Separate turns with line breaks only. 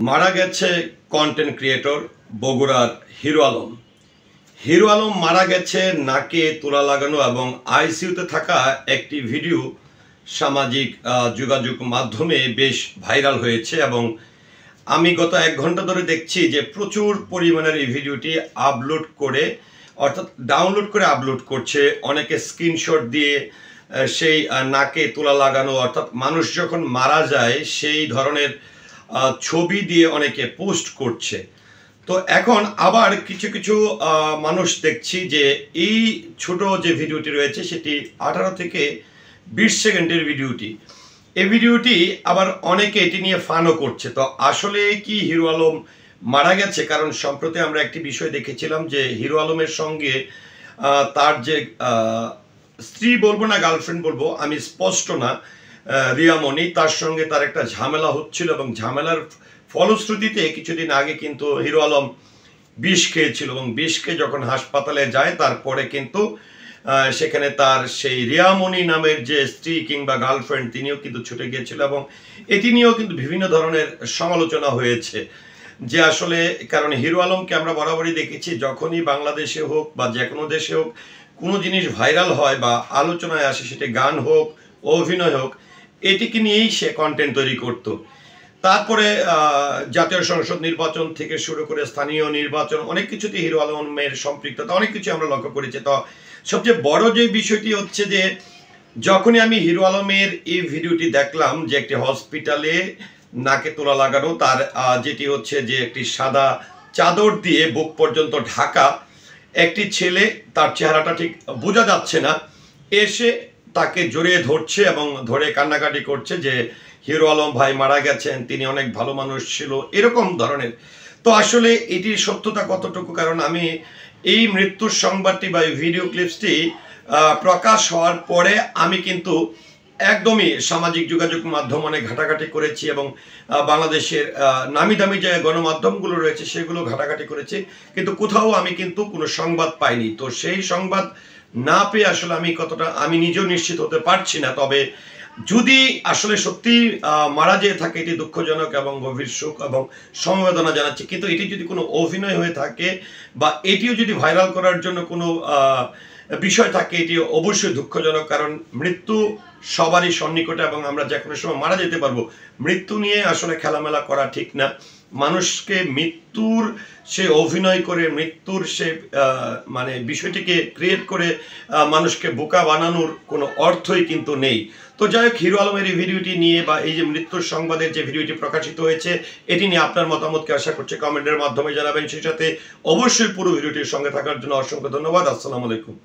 মারা গেছে content creator বগুড়ার হিরো আলম। হিরো আলম মারা গেছে নাকে তুলা লাগানো এবং আইসিইউতে থাকা একটি ভিডিও সামাজিক যোগাযোগ মাধ্যমে বেশ ভাইরাল হয়েছে এবং আমি গত 1 ঘন্টা ধরে দেখছি যে প্রচুর পরিমাণের এই ভিডিওটি আপলোড করে অর্থাৎ ডাউনলোড করে আপলোড করছে, অনেকে স্ক্রিনশট দিয়ে সেই নাকে তুলা লাগানো অর্থাৎ মানুষ যখন মারা যায় সেই ধরনের ছবি দিয়ে অনেকে পোস্ট করছে। তো এখন আবার কিছু কিছু মানুষ দেখছি যে এই ছোট যে ভিডিওটি রয়েছে সেটি 18 থেকে 20 সেকেন্ডের ভিডিওটি, এই ভিডিওটি আবার অনেকে এটি নিয়ে ফানও করছে। তো আসলে কি হিরো আলম মারা গেছে? কারণ সম্প্রতি আমরা একটি বিষয় দেখেছিলাম যে হিরো আলমের সঙ্গে তার যে স্ত্রী বলবো না গার্লফ্রেন্ড বলবো আমি স্পষ্ট না, রিয়ামণি, তার সঙ্গে তার একটা ঝামেলা হচ্ছিল এবং ঝামেলার ফলশ্রুতিতে কিছুদিন আগে কিন্তু হিরো আলম বিষ খেয়েছিল এবং বিষ খেয়ে যখন হাসপাতালে যায় তারপরে কিন্তু সেখানে তার সেই রিয়ামণি নামের যে স্ত্রী কিংবা গার্লফ্রেন্ড তিনিও কিন্তু ছুটে গিয়েছিল এবং এটি নিয়েও কিন্তু বিভিন্ন ধরনের সমালোচনা হয়েছে যে আসলে, কারণ হিরো আলমকে আমরা বরাবরই দেখেছি যখনই বাংলাদেশে হোক বা যে কোনো দেশে হোক কোনো জিনিস ভাইরাল হয় বা আলোচনায় আসে, সেটা গান হোক অভিনয় হোক, এটিকে নিয়েই সে কন্টেন্ট তৈরি করত। তারপরে জাতীয় সংসদ নির্বাচন থেকে শুরু করে স্থানীয় নির্বাচন অনেক কিছুতে হিরো আলমের সম্পৃক্ততা অনেক কিছু আমরা লক্ষ্য করেছি। তো সবচেয়ে বড় যে বিষয়টি হচ্ছে যে যখনই আমি হিরো আলমের এই ভিডিওটি দেখলাম যে একটি হসপিটালে নাকে তোলা লাগানো, তার যেটি হচ্ছে যে একটি সাদা চাদর দিয়ে বুক পর্যন্ত ঢাকা একটি ছেলে, তার চেহারাটা ঠিক বোঝা যাচ্ছে না, এসে তাকে জড়িয়ে ধরছে এবং ধরে কান্নাকাটি করছে যে হিরো আলম ভাই মারা গেছেন, তিনি অনেক ভালো মানুষ ছিল, এরকম ধরনের। তো আসলে এটির সত্যতা কতটুকু, কারণ আমি এই মৃত্যুর সংবাদটি বা এই ভিডিও ক্লিপসটি প্রকাশ হওয়ার পরে আমি কিন্তু একদমই সামাজিক যোগাযোগ মাধ্যম অনেক ঘাটাঘাটি করেছি এবং বাংলাদেশের নামি দামি যে গণমাধ্যমগুলো রয়েছে সেগুলো ঘাটাঘাটি করেছি, কিন্তু কোথাও আমি কিন্তু কোনো সংবাদ পাইনি। তো সেই সংবাদ না পেয়ে আসলে আমি নিজেও নিশ্চিত হতে পারছি না। তবে যদি আসলে সত্যি মারা যেয়ে থাকে এটি দুঃখজনক এবং গভীর শোক এবং সমবেদনা জানাচ্ছি, কিন্তু এটি যদি কোনো অভিনয় হয়ে থাকে বা এটিও যদি ভাইরাল করার জন্য কোনো বিষয় থাকে, এটি অবশ্যই দুঃখজনক। কারণ মৃত্যু সবারই সন্নিকটে এবং আমরা যে কোনো সময় মারা যেতে পারবো। মৃত্যু নিয়ে আসলে খেলামেলা করা ঠিক না। মানুষকে মৃত্যুর সে অভিনয় করে মৃত্যুর সে মানে বিষয়টিকে ক্রিয়েট করে মানুষকে বোকা বানানোর কোনো অর্থই কিন্তু নেই। তো যাই হোক, হিরো আলমের এই ভিডিওটি নিয়ে বা এই যে মৃত্যুর সংবাদের যে ভিডিওটি প্রকাশিত হয়েছে এটি নিয়ে আপনার মতামতকে আশা করছি কমেন্টের মাধ্যমে জানাবেন। সেই সাথে অবশ্যই পুরো ভিডিওটির সঙ্গে থাকার জন্য অসংখ্য ধন্যবাদ। আসসালামু আলাইকুম।